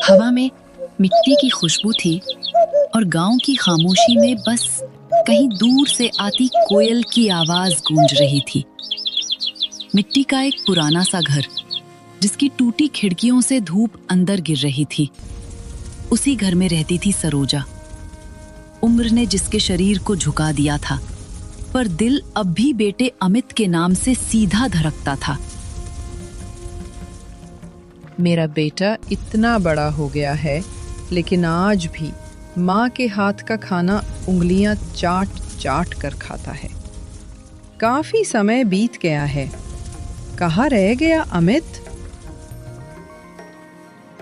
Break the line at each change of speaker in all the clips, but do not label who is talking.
हवा में मिट्टी की खुशबू थी और गांव की खामोशी में बस कहीं दूर से आती कोयल की आवाज गूंज रही थी। मिट्टी का एक पुराना सा घर, जिसकी टूटी खिड़कियों से धूप अंदर गिर रही थी। उसी घर में रहती थी सरोजा। उम्र ने जिसके शरीर को झुका दिया था, पर दिल अब भी बेटे अमित के नाम से सीधा धड़कता था।
मेरा बेटा इतना बड़ा हो गया है, लेकिन आज भी माँ के हाथ का खाना उंगलियां चाट चाट कर खाता है। काफी समय बीत गया है, कहाँ रह गया अमित?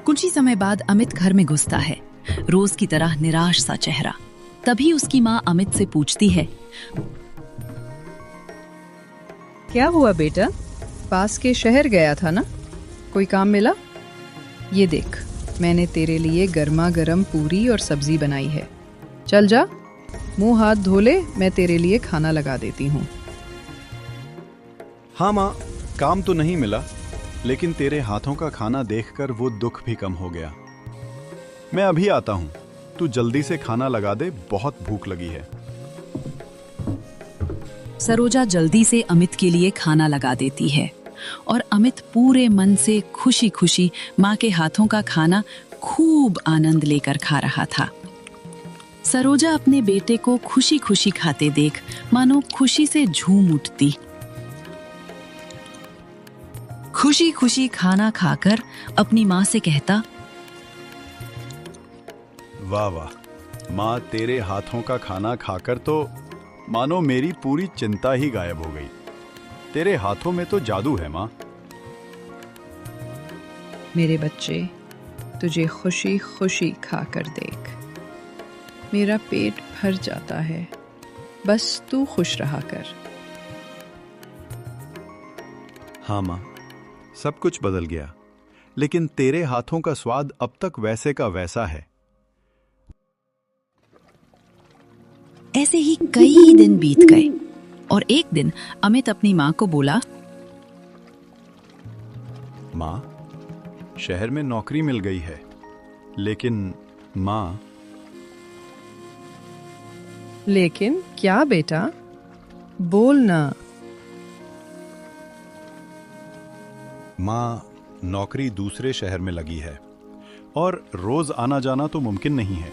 कुछ ही समय बाद अमित घर में घुसता है, रोज की तरह निराश सा चेहरा। तभी उसकी माँ अमित से पूछती है,
क्या हुआ बेटा? पास के शहर गया था ना, कोई काम मिला? ये देख, मैंने तेरे लिए गर्मा गर्म पूरी और सब्जी बनाई है। चल जा, मुंह हाथ धो ले, मैं तेरे लिए खाना लगा देती हूँ।
हाँ माँ, काम तो नहीं मिला, लेकिन तेरे हाथों का खाना देखकर वो दुख भी कम हो गया। मैं अभी आता हूँ, तू जल्दी से खाना लगा दे, बहुत भूख लगी है।
सरोजा जल्दी से अमित के लिए खाना लगा देती है और अमित पूरे मन से खुशी खुशी माँ के हाथों का खाना खूब आनंद लेकर खा रहा था। सरोजा अपने बेटे को खुशी खुशी खाते देख मानो खुशी से झूम उठती। खुशी खुशी खाना खाकर अपनी माँ से कहता,
वाह वाह माँ, तेरे हाथों का खाना खाकर तो मानो मेरी पूरी चिंता ही गायब हो गई। तेरे हाथों में तो जादू है माँ।
मेरे बच्चे, तुझे खुशी खुशी खाकर देख, मेरा पेट भर जाता है। बस तू खुश रहा कर।
हाँ माँ, सब कुछ बदल गया, लेकिन तेरे हाथों का स्वाद अब तक वैसे का वैसा है।
ऐसे ही कई दिन बीत गए और एक दिन अमित अपनी माँ को बोला,
माँ, शहर में नौकरी मिल गई है, लेकिन माँ।
लेकिन क्या बेटा? बोल ना।
माँ, नौकरी दूसरे शहर में लगी है और रोज आना जाना तो मुमकिन नहीं है,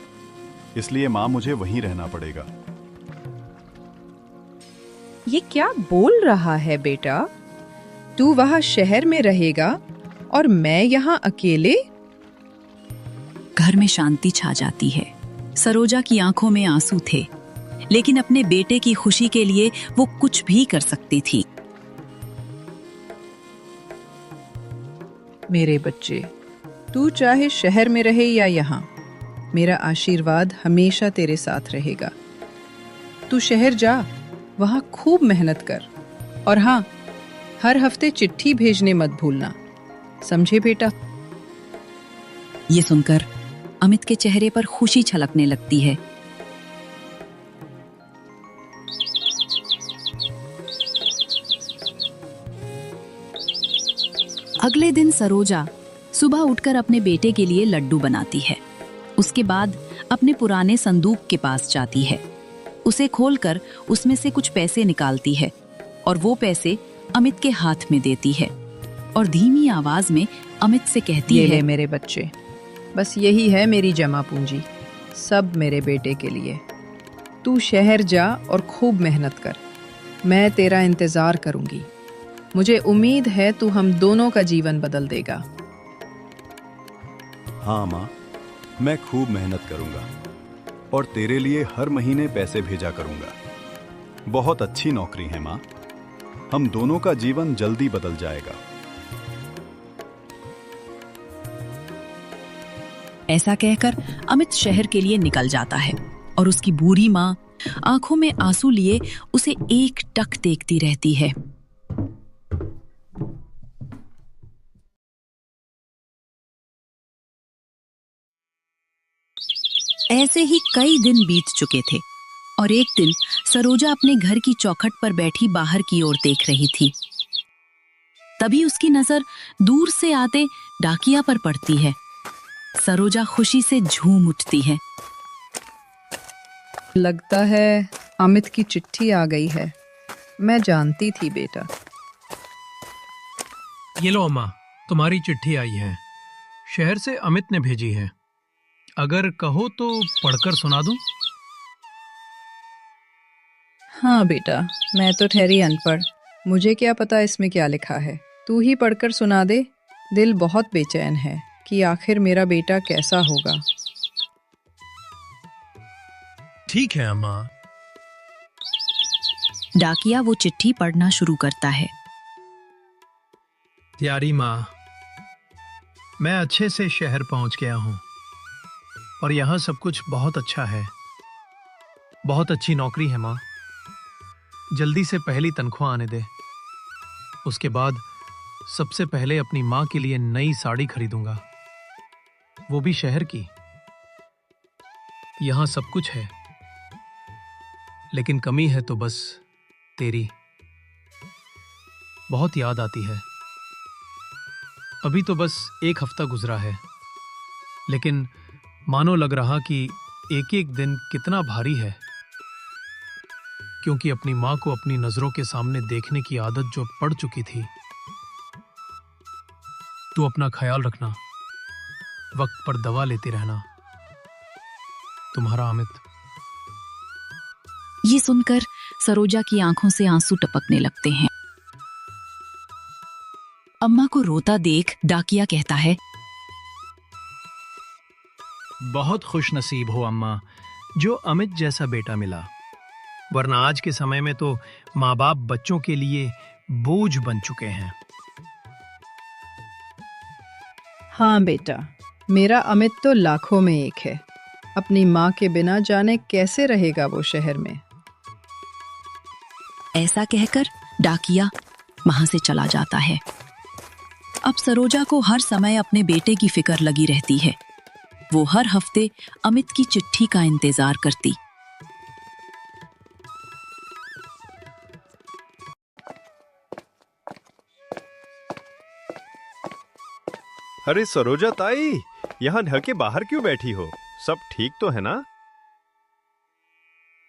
इसलिए माँ मुझे वहीं रहना पड़ेगा।
ये क्या बोल रहा है बेटा? तू वहां शहर में रहेगा और मैं यहाँ अकेले?
घर में शांति छा जाती है। सरोजा की आंखों में आंसू थे, लेकिन अपने बेटे की खुशी के लिए वो कुछ भी कर सकती थी।
मेरे बच्चे, तू चाहे शहर में रहे या यहाँ, मेरा आशीर्वाद हमेशा तेरे साथ रहेगा। तू शहर जा, वहाँ खूब मेहनत कर, और हाँ, हर हफ्ते चिट्ठी भेजने मत भूलना, समझे बेटा?
ये सुनकर अमित के चेहरे पर खुशी छलकने लगती है। अगले दिन सरोजा सुबह उठकर अपने बेटे के लिए लड्डू बनाती है। उसके बाद अपने पुराने संदूक के पास जाती है। उसे खोलकर उसमें से कुछ पैसे निकालती है और वो पैसे अमित के हाथ में देती है और धीमी आवाज में अमित से कहती है,
मेरे बच्चे, बस यही है मेरी जमा पूंजी, सब मेरे बेटे के लिए। तू शहर जा और खूब मेहनत कर, मैं तेरा इंतजार करूंगी। मुझे उम्मीद है तू हम दोनों का जीवन बदल देगा।
हाँ माँ, मैं खूब मेहनत करूंगा और तेरे लिए हर महीने पैसे भेजा करूंगा। बहुत अच्छी नौकरी है माँ, हम दोनों का जीवन जल्दी बदल जाएगा।
ऐसा कहकर अमित शहर के लिए निकल जाता है और उसकी बूढ़ी माँ आंखों में आंसू लिए उसे एक टक देखती रहती है। ऐसे ही कई दिन बीत चुके थे और एक दिन सरोजा अपने घर की चौखट पर बैठी बाहर की ओर देख रही थी। तभी उसकी नजर दूर से आते डाकिया पर पड़ती है। सरोजा खुशी से झूम उठती है।
लगता है अमित की चिट्ठी आ गई है। मैं जानती थी बेटा।
ये लो अम्मा, तुम्हारी चिट्ठी आई है। शहर से अमित ने भेजी है। अगर कहो तो पढ़कर सुना दूं?
हाँ बेटा, मैं तो ठहरी अनपढ़, मुझे क्या पता इसमें क्या लिखा है। तू ही पढ़कर सुना दे। दिल बहुत बेचैन है कि आखिर मेरा बेटा कैसा होगा।
ठीक है अम्मा।
डाकिया वो चिट्ठी पढ़ना शुरू करता है।
प्यारी माँ, मैं अच्छे से शहर पहुंच गया हूँ और यहाँ सब कुछ बहुत अच्छा है। बहुत अच्छी नौकरी है माँ। जल्दी से पहली तनख्वाह आने दे। उसके बाद सबसे पहले अपनी माँ के लिए नई साड़ी खरीदूंगा, वो भी शहर की। यहाँ सब कुछ है, लेकिन कमी है तो बस तेरी। बहुत याद आती है। अभी तो बस एक हफ्ता गुजरा है, लेकिन मानो लग रहा कि एक एक दिन कितना भारी है, क्योंकि अपनी माँ को अपनी नजरों के सामने देखने की आदत जो पड़ चुकी थी। तू अपना ख्याल रखना, वक्त पर दवा लेती रहना। तुम्हारा अमित।
ये सुनकर सरोजा की आंखों से आंसू टपकने लगते हैं। अम्मा को रोता देख डाकिया कहता है,
बहुत खुश नसीब हो अम्मा, जो अमित जैसा बेटा मिला। वरना आज के समय में तो माँ बाप बच्चों के लिए बोझ बन चुके हैं।
हाँ बेटा, मेरा अमित तो लाखों में एक है। अपनी माँ के बिना जाने कैसे रहेगा वो शहर में।
ऐसा कहकर डाकिया वहां से चला जाता है। अब सरोजा को हर समय अपने बेटे की फिक्र लगी रहती है। वो हर हफ्ते अमित की चिट्ठी का इंतजार करती।
अरे सरोजा ताई, यहाँ घर के बाहर क्यों बैठी हो? सब ठीक तो है ना?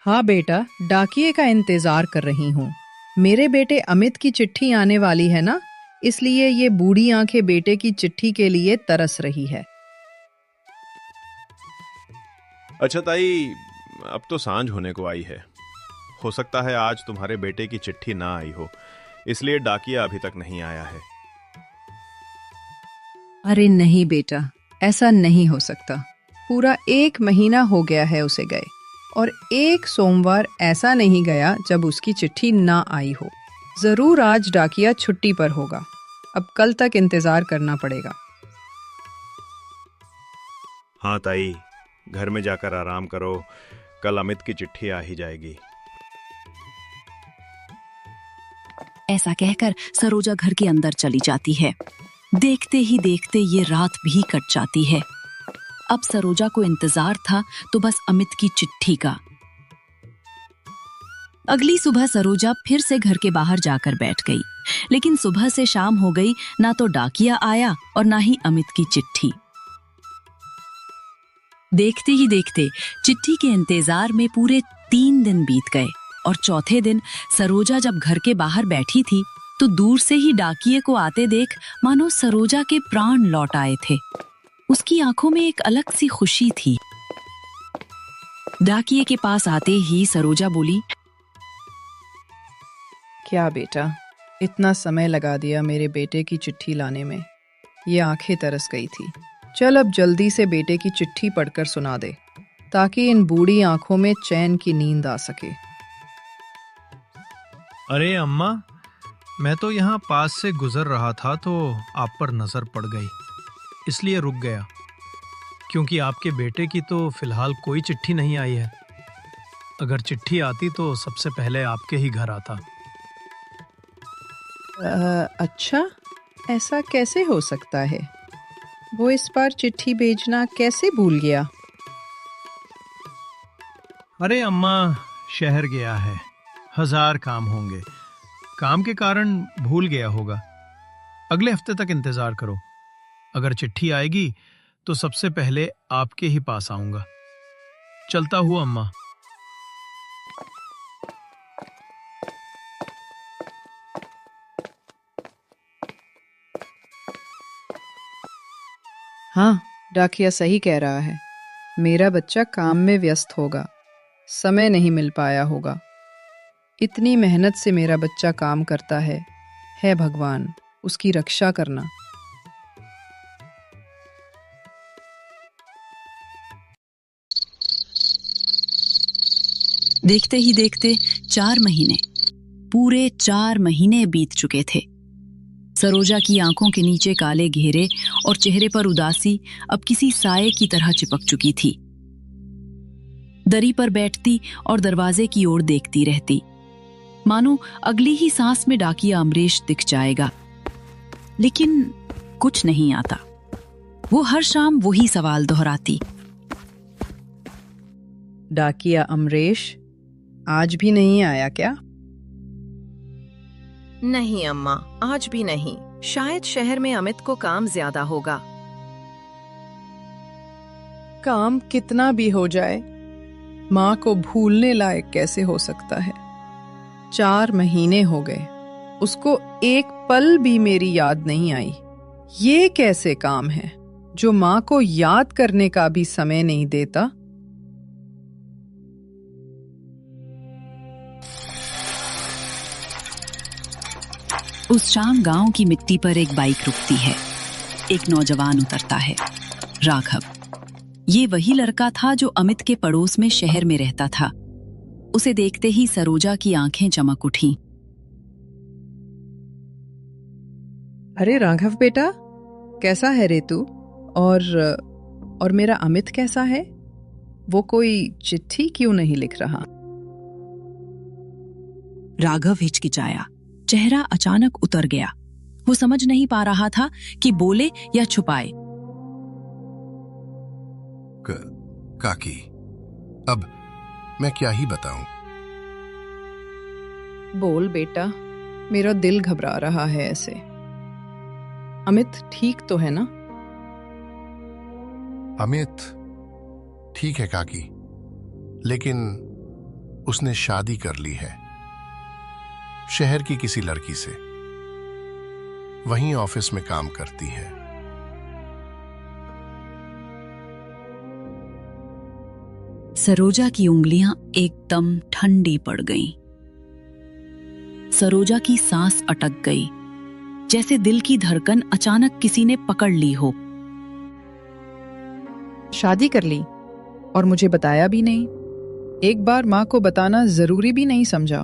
हाँ बेटा, डाकिये का इंतजार कर रही हूँ। मेरे बेटे अमित की चिट्ठी आने वाली है ना, इसलिए ये बूढ़ी आंखें बेटे की चिट्ठी के लिए तरस रही है।
अच्छा ताई, अब तो सांझ होने को आई है। हो सकता है आज तुम्हारे बेटे की चिट्ठी ना आई हो, इसलिए डाकिया अभी तक नहीं आया है।
अरे नहीं बेटा, ऐसा नहीं हो सकता। पूरा 1 महीना हो गया है उसे गए, और एक सोमवार ऐसा नहीं गया जब उसकी चिट्ठी ना आई हो। जरूर आज डाकिया छुट्टी पर होगा। अब कल तक इंतजार करना पड़ेगा।
हाँ ताई, घर में जाकर आराम करो, कल अमित की चिट्ठी आ ही जाएगी।
ऐसा कहकर सरोजा घर के अंदर चली जाती है। देखते ही देखते ये रात भी कट जाती है। अब सरोजा को इंतजार था तो बस अमित की चिट्ठी का। अगली सुबह सरोजा फिर से घर के बाहर जाकर बैठ गई, लेकिन सुबह से शाम हो गई, ना तो डाकिया आया और ना ही अमित की चिट्ठी। देखते ही देखते चिट्ठी के इंतजार में पूरे 3 दिन बीत गए, और चौथे दिन सरोजा जब घर के बाहर बैठी थी तो दूर से ही डाकिये को आते देख मानो सरोजा के प्राण लौट आए थे। उसकी आंखों में एक अलग सी खुशी थी। डाकिये के पास आते ही सरोजा बोली,
क्या बेटा, इतना समय लगा दिया मेरे बेटे की चिट्ठी लाने में। ये आंखें तरस गई थी। चल अब जल्दी से बेटे की चिट्ठी पढ़कर सुना दे, ताकि इन बूढ़ी आंखों में चैन की नींद आ सके।
अरे अम्मा, मैं तो यहाँ पास से गुजर रहा था तो आप पर नजर पड़ गई, इसलिए रुक गया। क्योंकि आपके बेटे की तो फिलहाल कोई चिट्ठी नहीं आई है। अगर चिट्ठी आती तो सबसे पहले आपके ही घर आता।
अच्छा, ऐसा कैसे हो सकता है? वो इस बार चिट्ठी भेजना कैसे भूल गया?
अरे अम्मा, शहर गया है, 1000 काम होंगे। काम के कारण भूल गया होगा। अगले हफ्ते तक इंतजार करो। अगर चिट्ठी आएगी तो सबसे पहले आपके ही पास आऊंगा। चलता हुआ अम्मा।
हाँ, डाकिया सही कह रहा है। मेरा बच्चा काम में व्यस्त होगा, समय नहीं मिल पाया होगा। इतनी मेहनत से मेरा बच्चा काम करता है भगवान, उसकी रक्षा करना।
देखते ही देखते 4 महीने, पूरे 4 महीने बीत चुके थे। सरोजा की आंखों के नीचे काले घेरे और चेहरे पर उदासी अब किसी साये की तरह चिपक चुकी थी। दरी पर बैठती और दरवाजे की ओर देखती रहती, मानो अगली ही सांस में डाकिया अमरेश दिख जाएगा। लेकिन कुछ नहीं आता। वो हर शाम वही सवाल दोहराती।
डाकिया अमरेश आज भी नहीं आया क्या?
नहीं अम्मा, आज भी नहीं। शायद शहर में अमित को काम ज्यादा होगा।
काम कितना भी हो जाए, माँ को भूलने लायक कैसे हो सकता है? 4 महीने हो गए, उसको एक पल भी मेरी याद नहीं आई। ये कैसे काम है जो माँ को याद करने का भी समय नहीं देता?
उस शाम गांव की मिट्टी पर एक बाइक रुकती है। एक नौजवान उतरता है, राघव। ये वही लड़का था जो अमित के पड़ोस में शहर में रहता था। उसे देखते ही सरोजा की आंखें चमक उठी।
अरे राघव बेटा, कैसा है रे तू? और मेरा अमित कैसा है? वो कोई चिट्ठी क्यों नहीं लिख रहा?
राघव हिचकिचाया, चेहरा अचानक उतर गया। वो समझ नहीं पा रहा था कि बोले या छुपाए।
काकी, अब मैं क्या ही बताऊं?
बोल बेटा, मेरा दिल घबरा रहा है ऐसे। अमित ठीक तो है ना?
अमित ठीक है काकी, लेकिन उसने शादी कर ली है शहर की किसी लड़की से। वहीं ऑफिस में काम करती है।
सरोजा की उंगलियां एकदम ठंडी पड़ गईं। सरोजा की सांस अटक गई, जैसे दिल की धड़कन अचानक किसी ने पकड़ ली हो।
शादी कर ली और मुझे बताया भी नहीं। एक बार माँ को बताना जरूरी भी नहीं समझा।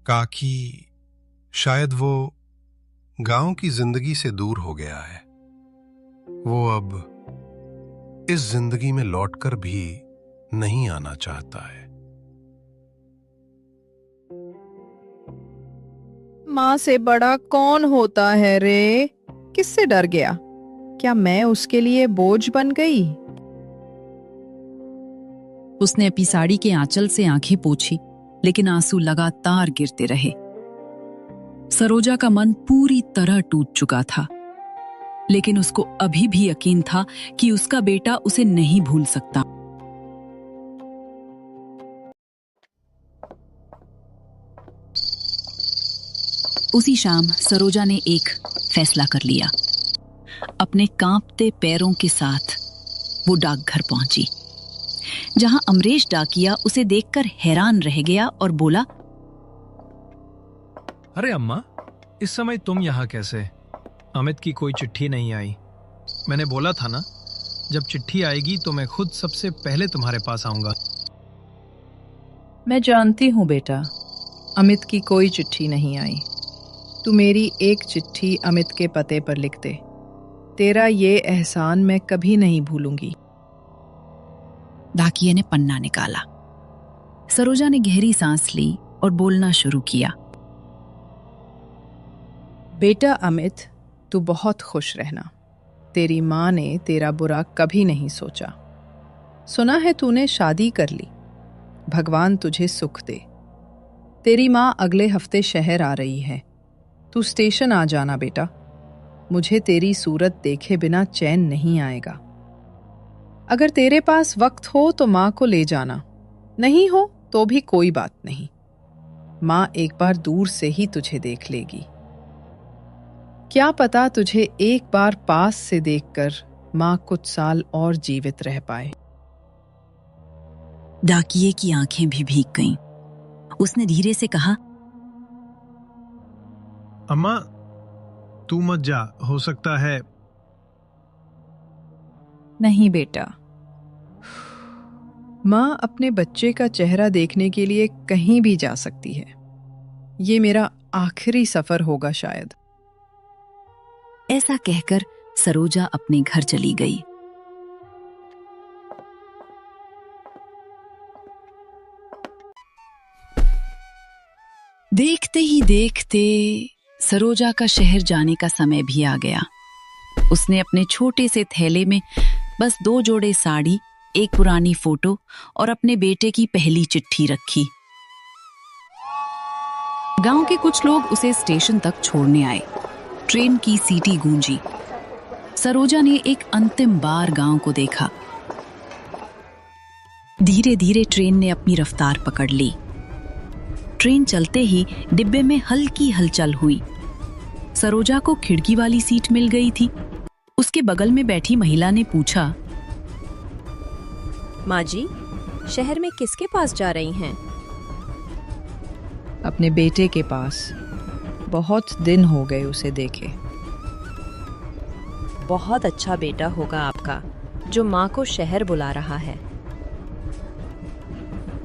काकी, शायद वो गांव की जिंदगी से दूर हो गया है। वो अब इस जिंदगी में लौटकर भी नहीं आना चाहता है।
माँ से बड़ा कौन होता है रे? किससे डर गया? क्या मैं उसके लिए बोझ बन गई?
उसने अपनी साड़ी के आंचल से आंखें पोंछी, लेकिन आंसू लगातार गिरते रहे। सरोजा का मन पूरी तरह टूट चुका था, लेकिन उसको अभी भी यकीन था कि उसका बेटा उसे नहीं भूल सकता। उसी शाम सरोजा ने एक फैसला कर लिया। अपने कांपते पैरों के साथ वो डाकघर पहुंची, जहां अमरेश डाकिया उसे देखकर हैरान रह गया और बोला,
अरे अम्मा, इस समय तुम यहाँ कैसे? अमित की कोई चिट्ठी नहीं आई। मैंने बोला था ना, जब चिट्ठी आएगी तो मैं खुद सबसे पहले तुम्हारे पास आऊंगा।
मैं जानती हूँ बेटा, अमित की कोई चिट्ठी नहीं आई। तू मेरी एक चिट्ठी अमित के पते पर लिख दे। तेरा ये एहसान मैं कभी नहीं भूलूंगी।
डाकिये ने पन्ना निकाला। सरोजा ने गहरी सांस ली और बोलना शुरू किया।
बेटा अमित, तू बहुत खुश रहना। तेरी माँ ने तेरा बुरा कभी नहीं सोचा। सुना है तूने शादी कर ली। भगवान तुझे सुख दे। तेरी माँ अगले हफ्ते शहर आ रही है। तू स्टेशन आ जाना बेटा। मुझे तेरी सूरत देखे बिना चैन नहीं आएगा। अगर तेरे पास वक्त हो तो माँ को ले जाना, नहीं हो तो भी कोई बात नहीं। माँ एक बार दूर से ही तुझे देख लेगी। क्या पता तुझे एक बार पास से देखकर माँ कुछ साल और जीवित रह पाए।
डाकिये की आंखें भी भीग गईं। उसने धीरे से कहा,
अम्मा तू मत जा, हो सकता है।
नहीं बेटा, माँ अपने बच्चे का चेहरा देखने के लिए कहीं भी जा सकती है। ये मेरा आखिरी सफर होगा शायद।
ऐसा कहकर सरोजा अपने घर चली गई। देखते ही देखते सरोजा का शहर जाने का समय भी आ गया। उसने अपने छोटे से थैले में बस 2 जोड़े साड़ी, एक पुरानी फोटो और अपने बेटे की पहली चिट्ठी रखी। गांव के कुछ लोग उसे स्टेशन तक छोड़ने आए। ट्रेन की सीटी गूंजी। सरोजा ने एक अंतिम बार गांव को देखा। धीरे धीरे ट्रेन ने अपनी रफ्तार पकड़ ली। ट्रेन चलते ही डिब्बे में हल्की हलचल हुई। सरोजा को खिड़की वाली सीट मिल गई थी। उसके बगल में बैठी महिला ने पूछा,
माँ जी, शहर में किसके पास जा रही हैं?
अपने बेटे के पास। बहुत दिन हो गए उसे देखे।
बहुत अच्छा बेटा होगा आपका, जो माँ को शहर बुला रहा है।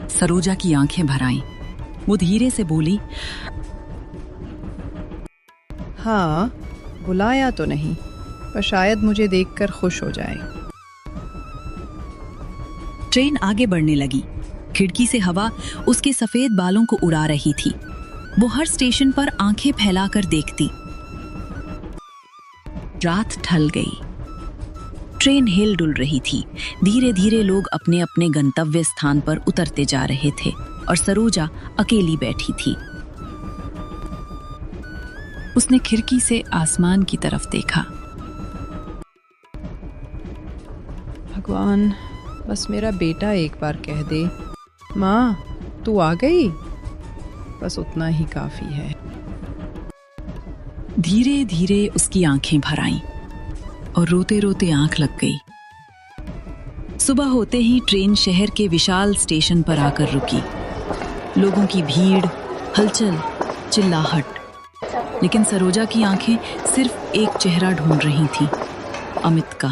सरोजा की आंखें भर आईं। वो धीरे से बोली,
हाँ, बुलाया तो नहीं, पर शायद मुझे देखकर खुश हो जाए।
ट्रेन आगे बढ़ने लगी। खिड़की से हवा उसके सफेद बालों को उड़ा रही थी। वो हर स्टेशन पर आंखें फैलाकर देखती। रात ढल गई। ट्रेन हिल डुल रही थी। धीरे धीरे लोग अपने अपने गंतव्य स्थान पर उतरते जा रहे थे और सरोजा अकेली बैठी थी। उसने खिड़की से आसमान की तरफ देखा।
भगवान, बस मेरा बेटा एक बार कह दे, माँ तू आ गई। बस उतना ही काफी है।
धीरे धीरे उसकी आंखें भर आईं और रोते रोते आंख लग गई। सुबह होते ही ट्रेन शहर के विशाल स्टेशन पर आकर रुकी। लोगों की भीड़, हलचल, चिल्लाहट, लेकिन सरोजा की आंखें सिर्फ एक चेहरा ढूंढ रही थीं, अमित का।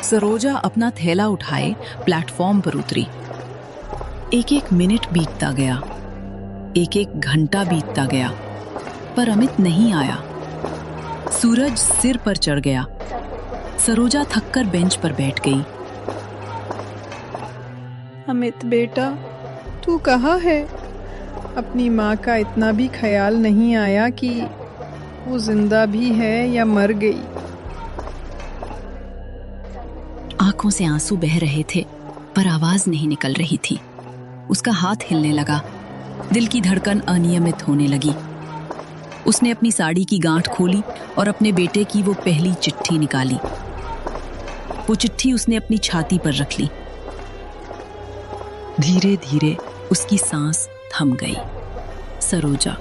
सरोजा अपना थैला उठाए प्लेटफॉर्म पर उतरी। एक एक मिनट बीतता गया, एक एक घंटा बीतता गया, पर अमित नहीं आया। सूरज सिर पर चढ़ गया। सरोजा थककर बेंच पर बैठ गई।
अमित बेटा, तू कहाँ है? अपनी माँ का इतना भी ख्याल नहीं आया कि वो जिंदा भी है या मर गई।
आंखों से आंसू बह रहे थे, पर आवाज नहीं निकल रही थी। उसका हाथ हिलने लगा। दिल की धड़कन अनियमित होने लगी। उसने अपनी साड़ी की गांठ खोली और अपने बेटे की वो पहली चिट्ठी निकाली। वो चिट्ठी उसने अपनी छाती पर रख ली। धीरे धीरे उसकी सांस थम गई। सरोजा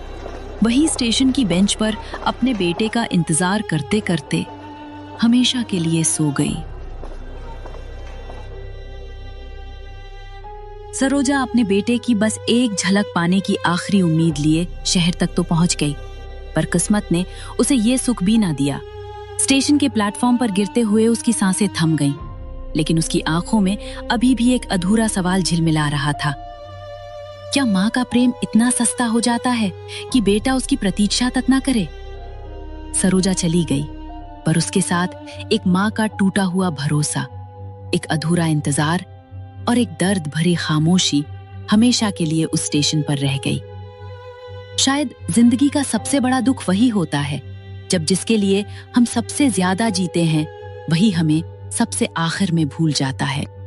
वही स्टेशन की बेंच पर अपने बेटे का इंतजार करते करते हमेशा के लिए सो गई। सरोजा अपने बेटे की बस एक झलक पाने की आखिरी उम्मीद लिए शहर तक तो पहुंच गई, पर किस्मत ने उसे ये सुख भी ना दिया। स्टेशन के प्लेटफॉर्म पर गिरते हुए उसकी सांसें थम गईं, लेकिन उसकी आंखों में अभी भी एक अधूरा सवाल झिलमिला रहा था। क्या माँ का प्रेम इतना सस्ता हो जाता है कि बेटा उसकी प्रतीक्षा तक ना करे? सरोजा चली गई, पर उसके साथ एक माँ का टूटा हुआ भरोसा, एक अधूरा इंतजार और एक दर्द भरी खामोशी हमेशा के लिए उस स्टेशन पर रह गई। शायद जिंदगी का सबसे बड़ा दुख वही होता है जब जिसके लिए हम सबसे ज्यादा जीते हैं वही हमें सबसे आखिर में भूल जाता है।